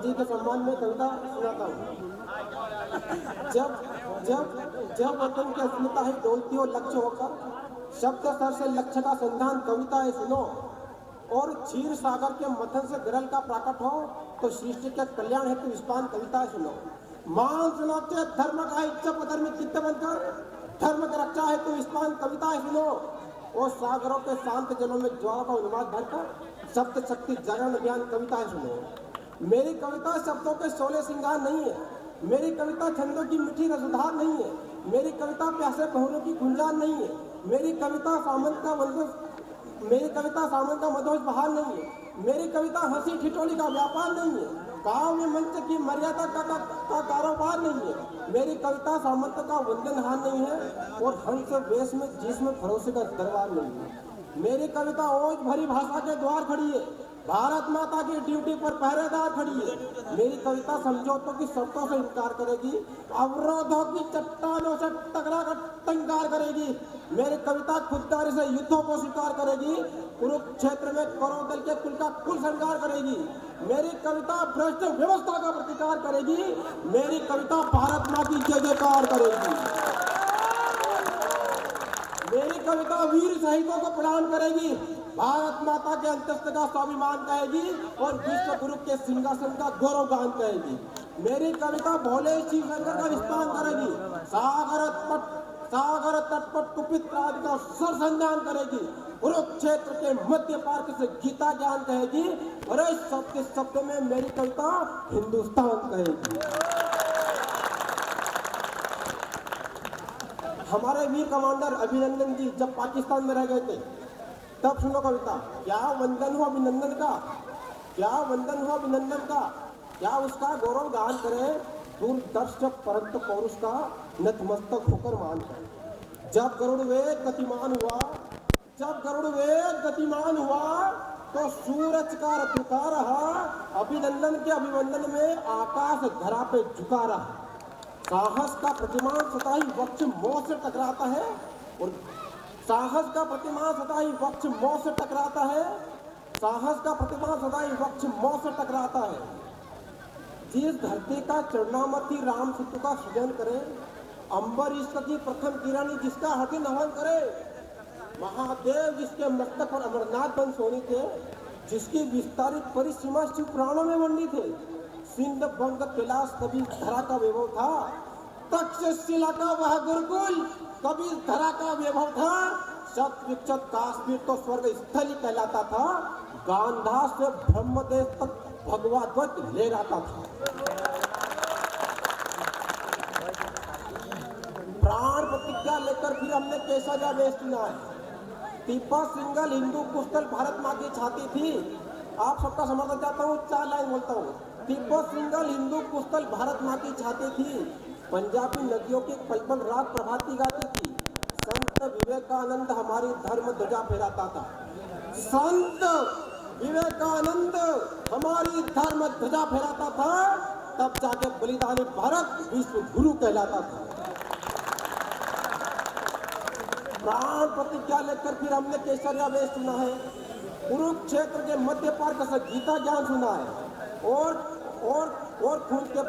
जी के सम्मान में कविता सुनाता हूँ। जब जब जब वतन की अस्मिता ही डोलती हो लक्ष्य होकर, शब्द स्तर से लक्ष्य का संधान कविता है सुनो। और क्षीर सागर के मथन से गरल का प्राकट हो, तो सृष्टि के कल्याण हेतु विस्तान कविता है सुनो। मान सुनो के धर्म का इच्छा धर्म चित्त बनकर, धर्म की रक्षा हेतु विस्तान कविता है सुनो। और सागरों के शांत जलों में ज्वाला का उन्माद भरकर, शब्द शक्ति जागरण अभियान कविता है सुनो। मेरी कविता शब्दों के शोले श्रृंगार नहीं है, मेरी कविता छंदों की मीठी रसधार नहीं है, मेरी कविता प्यासे बहुरों की गुंजान नहीं है, मेरी कविता सामंत का मधोज बहार नहीं है, मेरी कविता हंसी ठिठोली का व्यापार नहीं है, काव्य मंच की मर्यादा का कारोबार नहीं है, मेरी कविता सामंत का वंदनहार नहीं है, और हंस वेश में जिसमें भरोसे का दरबार नहीं है। मेरी कविता ओज भरी भाषा के द्वार खड़ी है, भारत माता की ड्यूटी पर पहरेदार खड़ी है। मेरी कविता समझौतों की शर्तों से इनकार करेगी, अवरोधों की चट्टानों से टकरा कर टंकार करेगी। मेरी कविता खुददारी से युद्धों को स्वीकार करेगी, कुरुक्षेत्र में कौरव दल के कुल का कुल संहार करेगी। मेरी कविता भ्रष्ट व्यवस्था का प्रतिकार करेगी, मेरी कविता भारत माँ की जय जयकार करेगी। मेरी कविता वीर शहीदों को प्रणाम करेगी, भारत माता के अंतस्थ का स्वाभिमान कहेगी, और विश्व गुरु के सिंहासन का गौरव गान कहेगी। मेरी कविता भोले शिव शंकर का विस्तार करेगी, सागर तट पर कुपित प्रांत का सरसंधान करेगी, कुरुक्षेत्र के मध्य पार्क से गीता ज्ञान कहेगी, और इस शब्द में मेरी कविता हिंदुस्तान कहेगी। हमारे वीर कमांडर अभिनंदन जी जब पाकिस्तान में रह गए थे, तब सुनो कविता। क्या वंदन हो अभिनंदन का, क्या वंदन हो अभिनंदन का, क्या उसका गौरव गान करे दूरदर्शक परंतु पौरुष का नतमस्तक होकर मान कर। जब गरुड़ वेग गतिमान हुआ, जब गरुड़ वेग गतिमान हुआ, तो सूरज का रथ रुका रहा, अभिनंदन के अभिवंदन में आकाश धरा पे झुका रहा। साहस का प्रतिमान सताई वक्ष मोह से टकराता है, और साहस का प्रतिमान सताई वक्ष मोह से टकराता है, साहस का प्रतिमान सताई वक्ष मोह से टकराता है। जिस धरती का चरणामती राम सितु का सृजन करे, अंबरीश की प्रथम किरानी जिसका हृदय नमन करे, महादेव जिसके मस्तक पर अमरनाथ बन सोनी थे, जिसकी विस्तारित परिसीमा शिव पुराणों में वर्णित थे, सिंध बंग कैलाश कभी धरा का वैभव था, तक्षशिला का वह गुरुकुल कभी धरा का वैभव था, शत विक्षत काश्मीर तो स्वर्ग स्थल ही कहलाता था, गांधार से ब्रह्मदेश तक भगवा ध्वज ले जाता था। प्राण प्रतिज्ञा लेकर फिर हमने केसरिया वेश चुना है। तिब्बत सिंगल हिंदू कुशल भारत माँ की छाती थी। आप सबका समर्थन चाहता हूँ, 4 लाइन बोलता हूँ। तिब्बत सिंगल हिंदू कुशल भारत माँ की छाती थी, पंजाबी नदियों की पल पल रात प्रभाती गाती थी, संत विवेकानंद हमारी धर्म ध्वजा फहराता था, संत विवेकानंद हमारी धर्म ध्वजा फहराता था, तब जाके बलिदानी भारत विश्व गुरु कहलाता था। प्राण प्रतिज्ञा लेकर फिर हमने केसरिया वेश चुना है, कुरुक्षेत्र के मध्य पार्क से गीता ज्ञान सुना है, और खून के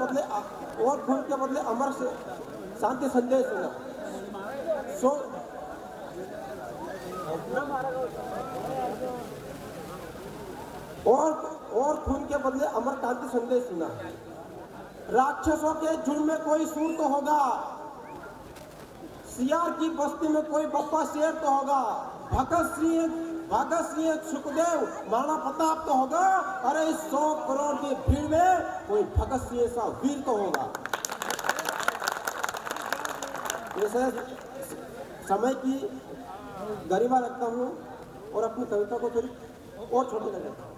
बदले अमर से शांति संदेश सुना। और खून के बदले अमर क्रांति संदेश सुना। राक्षसों के झुंड में कोई सूर तो होगा, सियार की बस्ती में कोई बप्पा शेर तो होगा, भगत सिंह सुखदेव महाराणा प्रताप तो होगा, अरे 100 करोड़ की भीड़ में कोई भगत सिंह सा वीर तो होगा। जैसे समय की गरिमा रखता हूँ और अपनी कविता को थोड़ी और छोटी कर देता हूँ।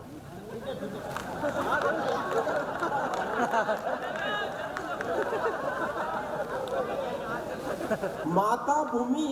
माता भूमि